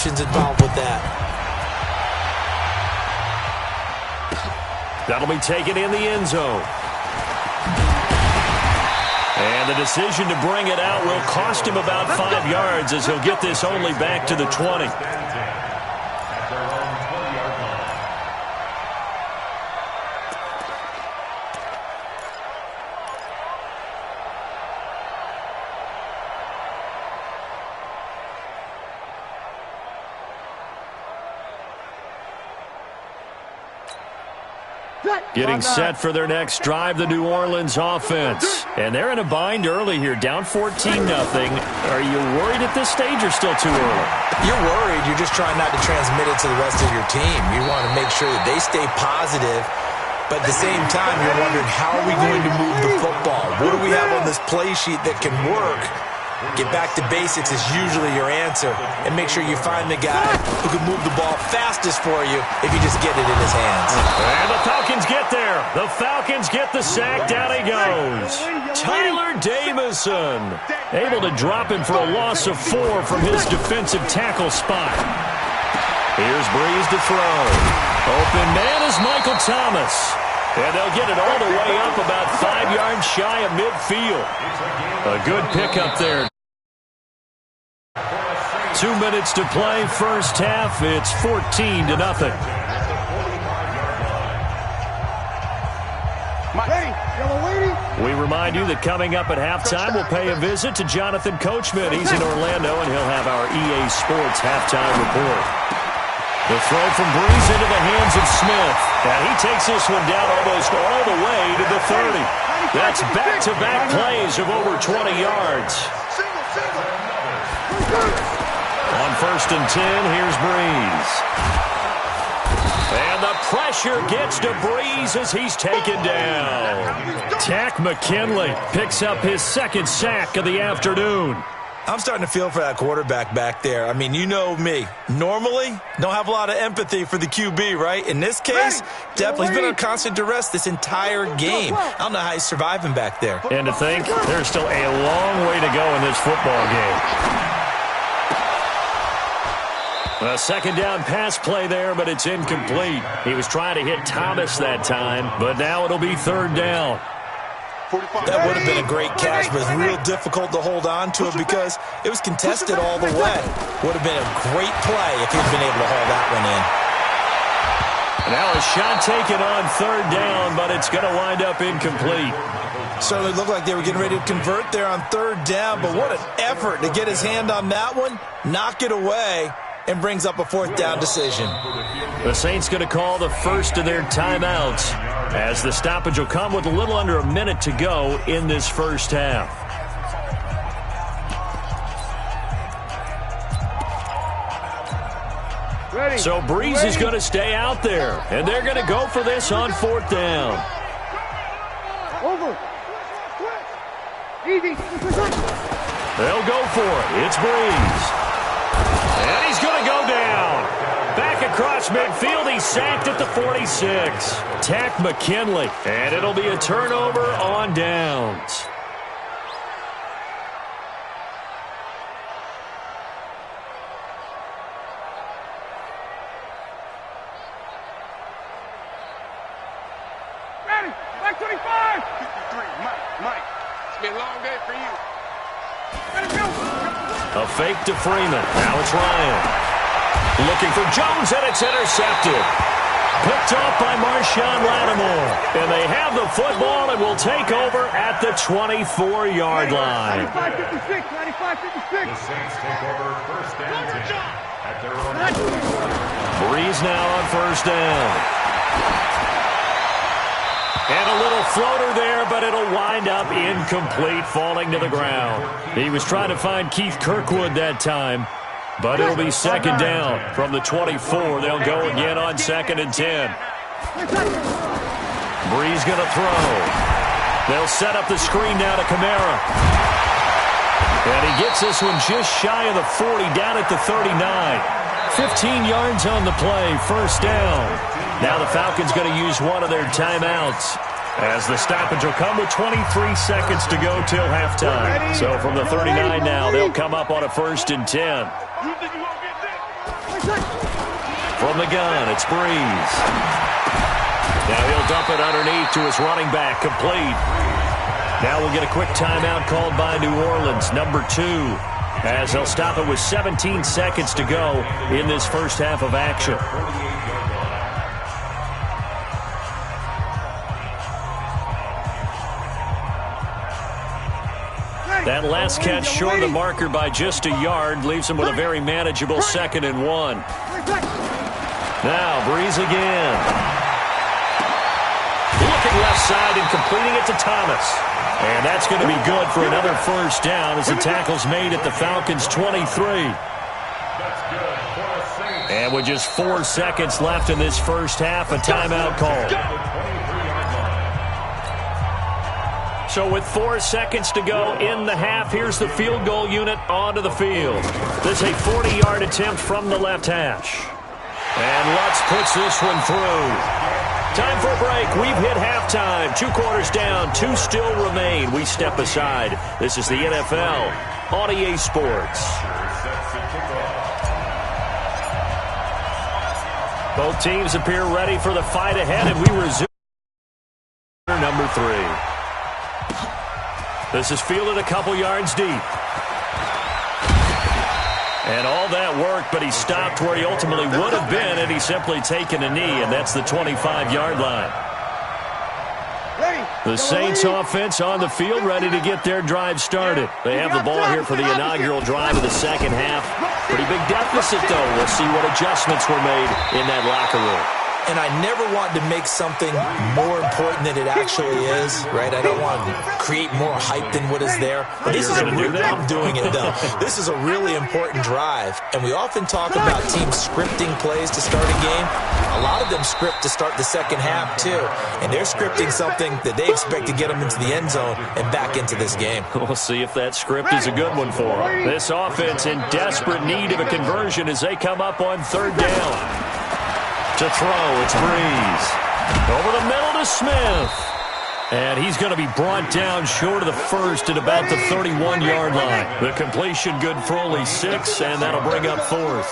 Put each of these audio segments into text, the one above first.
options involved with that. That'll be taken in the end zone. And the decision to bring it out will cost him about 5 yards as he'll get this only back to the 20. Getting set for their next drive, the New Orleans offense. And they're in a bind early here, down 14-0. Are you worried at this stage or still too early? You're worried. You're just trying not to transmit it to the rest of your team. You want to make sure that they stay positive, but at the same time, you're wondering, how are we going to move the football? What do we have on this play sheet that can work? Get back to basics is usually your answer, and make sure you find the guy who can move the ball fastest for you if you just get it in his hands. And the Falcons get there. The Falcons get the sack. Down he goes. Tyler Davison able to drop him for a loss of 4 from his defensive tackle spot. Here's Breeze to throw. Open man is Michael Thomas. And they'll get it all the way up about 5 yards shy of midfield. A good pickup there. 2 minutes to play, first half. It's 14-0. We remind you that coming up at halftime, we'll pay a visit to Jonathan Coachman. He's in Orlando, and he'll have our EA Sports halftime report. The throw from Breeze into the hands of Smith. And he takes this one down almost all the way to the 30. That's back-to-back plays of over 20 yards. On 1st and 10, here's Breeze. And the pressure gets to Breeze as he's taken down. Tack McKinley picks up his 2nd sack of the afternoon. I'm starting to feel for that quarterback back there. I mean, you know me. Normally, don't have a lot of empathy for the QB, right? In this case, definitely he's been on constant duress this entire game. I don't know how he's surviving back there. And to think, there's still a long way to go in this football game. A 2nd down pass play there, but it's incomplete. He was trying to hit Thomas that time, but now it'll be 3rd down. That would have been a great catch, but it's real difficult to hold on to it because it was contested all the way. Would have been a great play if he'd been able to hold that one in. Now a shot taken on 3rd down, but it's going to wind up incomplete. Certainly looked like they were getting ready to convert there on 3rd down, but what an effort to get his hand on that one, knock it away, and brings up a 4th down decision. The Saints going to call the first of their timeouts, as the stoppage will come with a little under a minute to go in this first half. So Breeze is going to stay out there, and they're going to go for this on 4th down. They'll go for it. It's Breeze. And he's going to go down. Back across midfield, he's sacked at the 46. Tack McKinley, and it'll be a turnover on downs. Ready, back 25. 53, Mike. It's been a long day for you. Ready, go. A fake to Freeman. Now it's Ryan. Looking for Jones, and it's intercepted. Picked off by Marshawn Lattimore. And they have the football and will take over at the 24-yard line. 95-56, 95-56. The Saints take over 1st and 10 at their own. Breeze now on 1st down. And a little floater there, but it'll wind up incomplete, falling to the ground. He was trying to find Keith Kirkwood that time, but it'll be 2nd down from the 24. They'll go again on 2nd and 10. Breeze going to throw. They'll set up the screen now to Kamara. And he gets this one just shy of the 40, down at the 39. 15 yards on the play, 1st down. Now the Falcons going to use one of their timeouts, as the stoppage will come with 23 seconds to go till halftime. So from the 39 now, they'll come up on a 1st and 10. From the gun, it's Breeze. Now he'll dump it underneath to his running back, complete. Now we'll get a quick timeout called by New Orleans, number 2, as they'll stop it with 17 seconds to go in this first half of action. That last catch short of the marker by just a yard leaves him with a very manageable 2nd and 1. Now Breeze again. Looking left side and completing it to Thomas. And that's going to be good for another first down as the tackle's made at the Falcons' 23. And with just 4 seconds left in this first half, a timeout call. So with 4 seconds to go in the half, here's the field goal unit onto the field. This is a 40-yard attempt from the left hash. And Lutz puts this one through. Time for a break. We've hit halftime. 2 quarters down. 2 still remain. We step aside. This is the NFL on EA Sports. Both teams appear ready for the fight ahead, and we resume number 3. This is fielded a couple yards deep. And all that worked, but he stopped where he ultimately would have been had he simply taken a knee, and that's the 25-yard line. The Saints offense on the field ready to get their drive started. They have the ball here for the inaugural drive of the second half. Pretty big deficit, though. We'll see what adjustments were made in that locker room. And I never want to make something more important than it actually is, right? I don't want to create more hype than what is there. But this is I'm doing it, though. This is a really important drive. And we often talk about teams scripting plays to start a game. A lot of them script to start the second half, too. And they're scripting something that they expect to get them into the end zone and back into this game. We'll see if that script is a good one for them. This offense in desperate need of a conversion as they come up on 3rd down. To throw, it's Breeze. Over the middle to Smith. And he's going to be brought down short of the first at about the 31-yard line. The completion good for only 6, and that'll bring up 4th.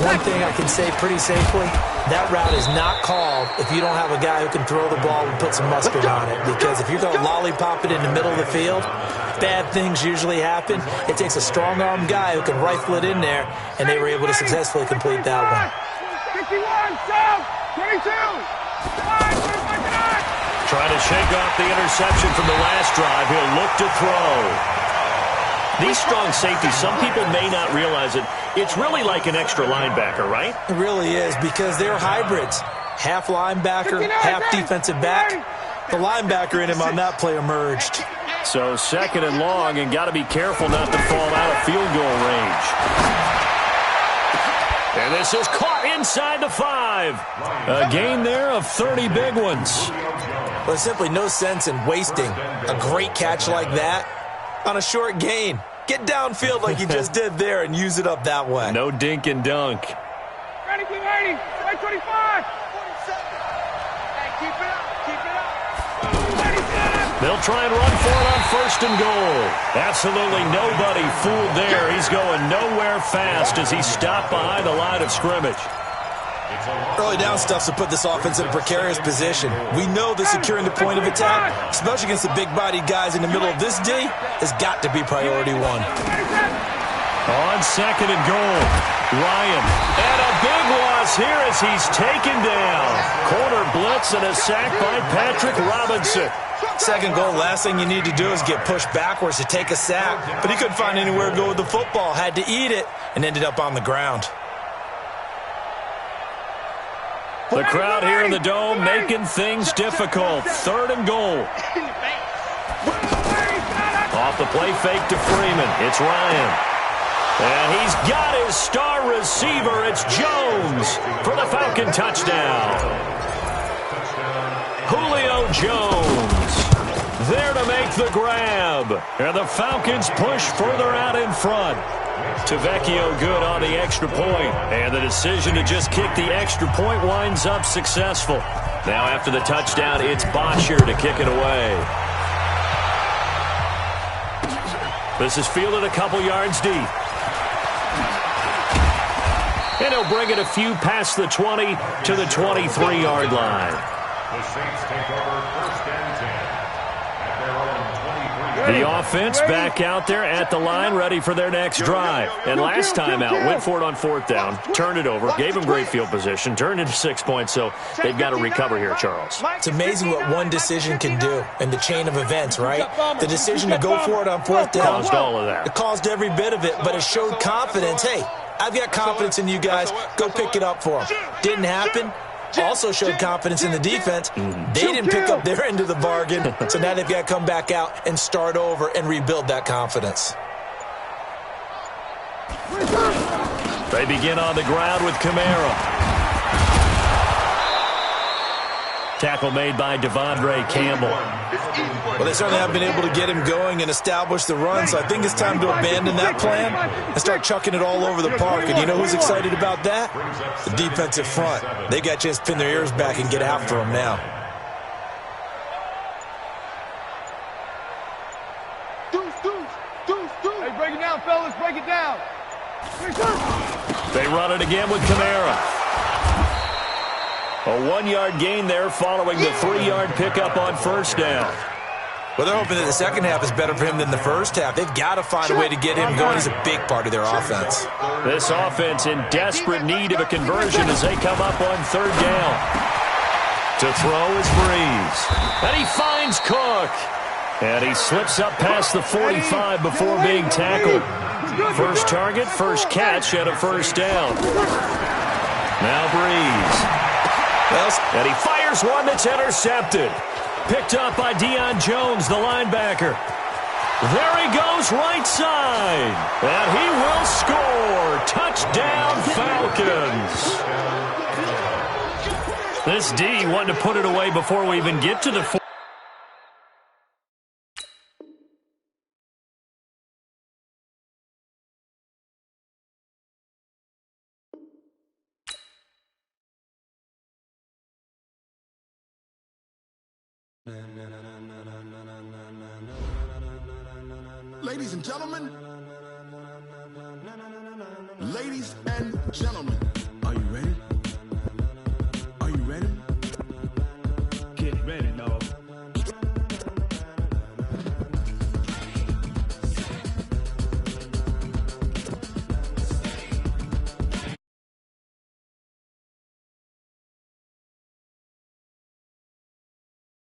One thing I can say pretty safely, that route is not called if you don't have a guy who can throw the ball and put some mustard on it. Because if you're going to lollipop it in the middle of the field, bad things usually happen. It takes a strong-armed guy who can rifle it in there, and they were able to successfully complete that one. 51, 22, 5, Trying to shake off the interception from the last drive. He'll look to throw. These strong safeties, some people may not realize it. It's really like an extra linebacker, right? It really is, because they're hybrids. Half linebacker, half defensive back. The linebacker in him on that play emerged. So 2nd and long, and got to be careful not to fall out of field goal range. And this is caught inside the 5. A gain there of 30 big ones. There's simply no sense in wasting a great catch like that on a short gain. Get downfield like you just did there and use it up that way. No dink and dunk. Ready, keep 80, 25. Hey, keep it up, keep it up. They'll try and run for it on 1st and goal. Absolutely nobody fooled there. He's going nowhere fast as he's stopped behind the line of scrimmage. Early down stuffs to put this offense in a precarious position. We know that securing the point of attack, especially against the big-bodied guys in the middle of this D, has got to be priority 1. On 2nd and goal, Ryan. And a big loss here as he's taken down. Corner blitz and a sack by Patrick Robinson. 2nd goal, last thing you need to do is get pushed backwards to take a sack. But he couldn't find anywhere to go with the football, had to eat it, and ended up on the ground. The crowd here in the Dome making things difficult. 3rd and goal. Off the play fake to Freeman. It's Ryan. And he's got his star receiver. It's Jones for the Falcon touchdown. Julio Jones there to make the grab. And the Falcons push further out in front. Tavecchio good on the extra point. And the decision to just kick the extra point winds up successful. Now after the touchdown, it's Bosher to kick it away. This is fielded a couple yards deep. And he'll bring it a few past the 20 to the 23-yard line. The Saints take over 1st and 10 at their own 23. The offense back out there at the line, ready for their next drive. And last time out, went for it on 4th down, turned it over, gave them great field position, turned into 6 points, so they've got to recover here, Charles. It's amazing what one decision can do in the chain of events, right? The decision to go for it on 4th down. Caused all of that. It caused every bit of it, but it showed confidence. Hey, I've got confidence in you guys. Go pick it up for them. Didn't happen. Also showed confidence in the defense. They didn't pick up their end of the bargain, so now they've got to come back out and start over and rebuild that confidence. They begin on the ground with Kamara. Tackle made by Devondre Campbell. Well, they certainly have been able to get him going and establish the run, so I think it's time to abandon that plan and start chucking it all over the park. And you know who's excited about that? The defensive front. They got a chance to pin their ears back and get after him now. Hey, break it down, fellas. Break it down. They run it again with Kamara. A 1-yard gain there following the 3-yard pickup on 1st down. Well, they're hoping that the second half is better for him than the first half. They've got to find a way to get him going. He's a big part of their offense. This offense in desperate need of a conversion as they come up on 3rd down. To throw is Breeze. And he finds Cook. And he slips up past the 45 before being tackled. First target, first catch at a 1st down. Now Breeze. And he fires one that's intercepted. Picked up by Deion Jones, the linebacker. There he goes, right side. And he will score. Touchdown, Falcons. This D wanted to put it away before we even get to the 4. Ladies and gentlemen, ladies and gentlemen.